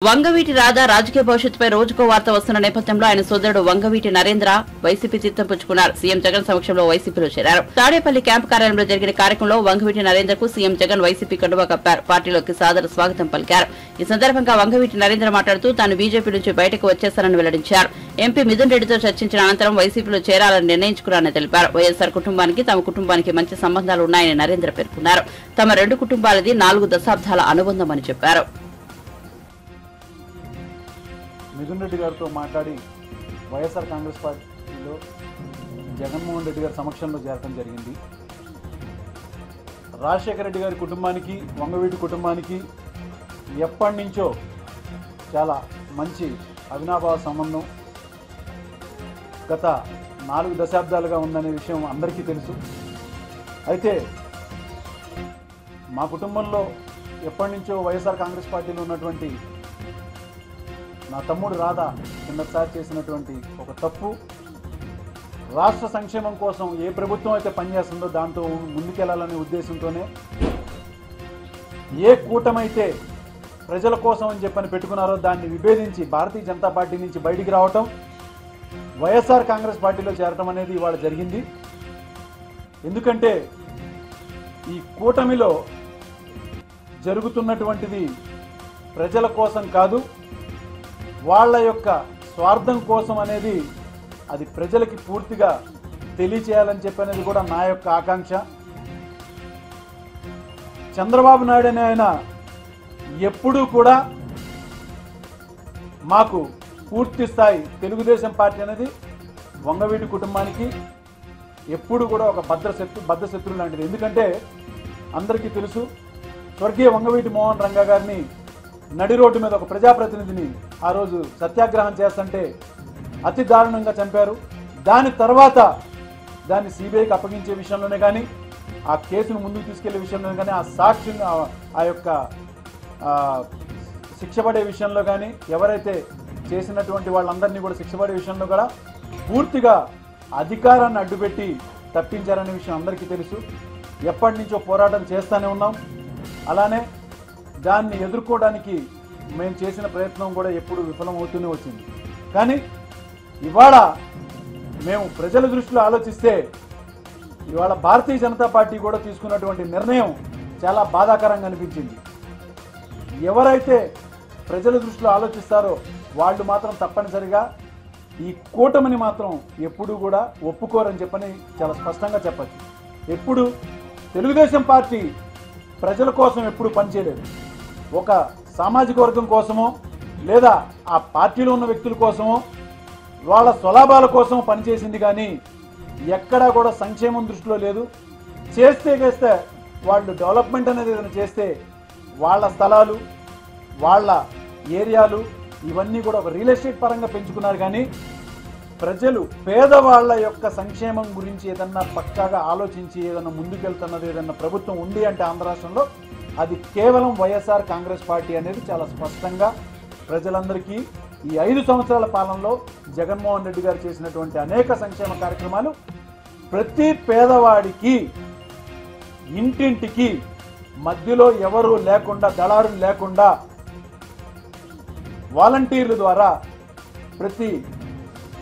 వంగవీటి రాధా రాజకీయ భవిష్యత్తుపై రోజుకో వార్త వస్తున్న నేపథ్యంలో ఆయన సోదరుడు వంగవీటి నరేంద్ర వైసీపీ తీర్థం పుచ్చుకున్నారు. సీఎం జగన్ సమక్షంలో వైసీపీలో చేరారు. తాడేపల్లి క్యాంపు కార్యాలయంలో జరిగిన కార్యక్రమంలో వంగవీటి నరేంద్రకు సీఎం జగన్ వైసీపీ కండువా కప్పారు. పార్టీలోకి సాదర స్వాగతం పలికారు. ఈ సందర్భంగా వంగవీటి నరేంద్ర మాట్లాడుతూ తాను బీజేపీ నుంచి బయటకు వచ్చేస్తానని వెల్లడించారు. ఎంపీ మిథున్ రెడ్డితో చర్చించిన అనంతరం వైసీపీలో చేరాలని నిర్ణయించుకున్నారని తెలిపారు. వైఎస్సార్ కుటుంబానికి తమ కుటుంబానికి మంచి సంబంధాలు ఉన్నాయని నరేంద్ర పేర్కొన్నారు. తమ రెండు కుటుంబాలది 4 దశాబ్దాల అనుబంధమని చెప్పారు. మిథున్ రెడ్డి గారితో మాట్లాడి వైఎస్ఆర్ కాంగ్రెస్ పార్టీలో జగన్మోహన్ రెడ్డి గారి సమక్షంలో చేరడం జరిగింది. రాజశేఖర రెడ్డి గారి కుటుంబానికి వంగవీటి కుటుంబానికి ఎప్పటి నుంచో చాలా మంచి అవినాభావ సంబంధం గత 4 దశాబ్దాలుగా ఉందనే విషయం అందరికీ తెలుసు. అయితే మా కుటుంబంలో ఎప్పటి నుంచో వైఎస్ఆర్ కాంగ్రెస్ పార్టీలో ఉన్నటువంటి నా తమ్ముడు రాధా కిందసారి చేసినటువంటి ఒక తప్పు, రాష్ట్ర సంక్షేమం కోసం ఏ ప్రభుత్వం అయితే పనిచేస్తుందో దాంతో ముందుకెళ్లాలనే ఉద్దేశంతోనే ఏ కూటమైతే ప్రజల కోసం అని చెప్పని పెట్టుకున్నారో దాన్ని విభేదించి భారతీయ జనతా పార్టీ నుంచి బయటికి రావటం, వైఎస్ఆర్ కాంగ్రెస్ పార్టీలో చేరటం అనేది ఇవాళ జరిగింది. ఎందుకంటే ఈ కూటమిలో జరుగుతున్నటువంటిది ప్రజల కోసం కాదు, వాళ్ళ యొక్క స్వార్థం కోసం అనేది అది ప్రజలకి పూర్తిగా తెలియచేయాలని చెప్పనేది కూడా నా యొక్క ఆకాంక్ష. చంద్రబాబు నాయుడు అనే ఆయన ఎప్పుడూ కూడా మాకు పూర్తి స్థాయి తెలుగుదేశం పార్టీ అనేది వంగవీటి కుటుంబానికి ఎప్పుడు కూడా ఒక బద్ధశత్రువు లాంటిది. ఎందుకంటే అందరికీ తెలుసు, స్వర్గీయ వంగవీటి మోహన్ రంగా గారిని నడి రోడ్డు మీద ఒక ప్రజాప్రతినిధిని ఆ రోజు సత్యాగ్రహం చేస్తుంటే అతి దారుణంగా చంపారు. దాని తర్వాత దాన్ని సిబిఐకి అప్పగించే విషయంలోనే కానీ, ఆ కేసును ముందుకు తీసుకెళ్లే విషయంలోనే కానీ, ఆ సాక్షిని ఆ యొక్క శిక్షపడే విషయంలో కానీ, ఎవరైతే చేసినటువంటి వాళ్ళందరినీ కూడా శిక్షపడే విషయంలో కూడా పూర్తిగా అధికారాన్ని అడ్డుపెట్టి తప్పించారనే విషయం అందరికీ తెలుసు. ఎప్పటి నుంచో పోరాటం చేస్తూనే ఉన్నాం. అలానే దాన్ని ఎదుర్కోవడానికి మేము చేసిన ప్రయత్నం కూడా ఎప్పుడు విఫలమవుతూనే వచ్చింది. కానీ ఇవాళ మేము ప్రజల దృష్టిలో ఆలోచిస్తే ఇవాళ భారతీయ జనతా పార్టీ కూడా తీసుకున్నటువంటి నిర్ణయం చాలా బాధాకరంగా అనిపించింది. ఎవరైతే ప్రజల దృష్టిలో ఆలోచిస్తారో వాళ్ళు మాత్రం తప్పనిసరిగా ఈ కూటమిని మాత్రం ఎప్పుడూ కూడా ఒప్పుకోరని చెప్పని చాలా స్పష్టంగా చెప్పచ్చు. ఎప్పుడు తెలుగుదేశం పార్టీ ప్రజల కోసం ఎప్పుడు పనిచేయలేదు. ఒక సామాజిక వర్గం కోసమో లేదా ఆ పార్టీలో ఉన్న వ్యక్తుల కోసమో వాళ్ళ స్వలాభాల కోసం పనిచేసింది కానీ ఎక్కడా కూడా సంక్షేమం దృష్టిలో లేదు. చేస్తే వాళ్ళు డెవలప్మెంట్ అనేది ఏదైనా చేస్తే వాళ్ళ స్థలాలు వాళ్ళ ఏరియాలు ఇవన్నీ కూడా ఒక రియల్ ఎస్టేట్ పరంగా పెంచుకున్నారు. కానీ ప్రజలు పేదవాళ్ల యొక్క సంక్షేమం గురించి ఏదన్నా పక్కాగా ఆలోచించి ఏదన్నా ముందుకెళ్తున్నది ఏదన్నా ప్రభుత్వం ఉంది అంటే ఆంధ్ర రాష్ట్రంలో అది కేవలం వైఎస్ఆర్ కాంగ్రెస్ పార్టీ అనేది చాలా స్పష్టంగా ప్రజలందరికీ ఈ 5 సంవత్సరాల పాలనలో జగన్మోహన్ రెడ్డి గారు చేసినటువంటి అనేక సంక్షేమ కార్యక్రమాలు ప్రతి పేదవాడికి ఇంటింటికి మధ్యలో ఎవరు లేకుండా దళారులు లేకుండా వాలంటీర్ల ద్వారా ప్రతి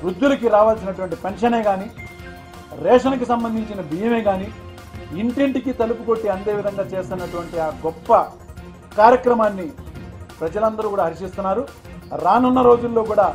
వృద్ధులకి రావాల్సినటువంటి పెన్షనే కానీ రేషన్కి సంబంధించిన బియ్యమే కానీ ఇంటింటికి తలుపు కొట్టి అందే విధంగా చేస్తున్నటువంటి ఆ గొప్ప కార్యక్రమాన్ని ప్రజలందరూ కూడా హర్షిస్తున్నారు. రానున్న రోజుల్లో కూడా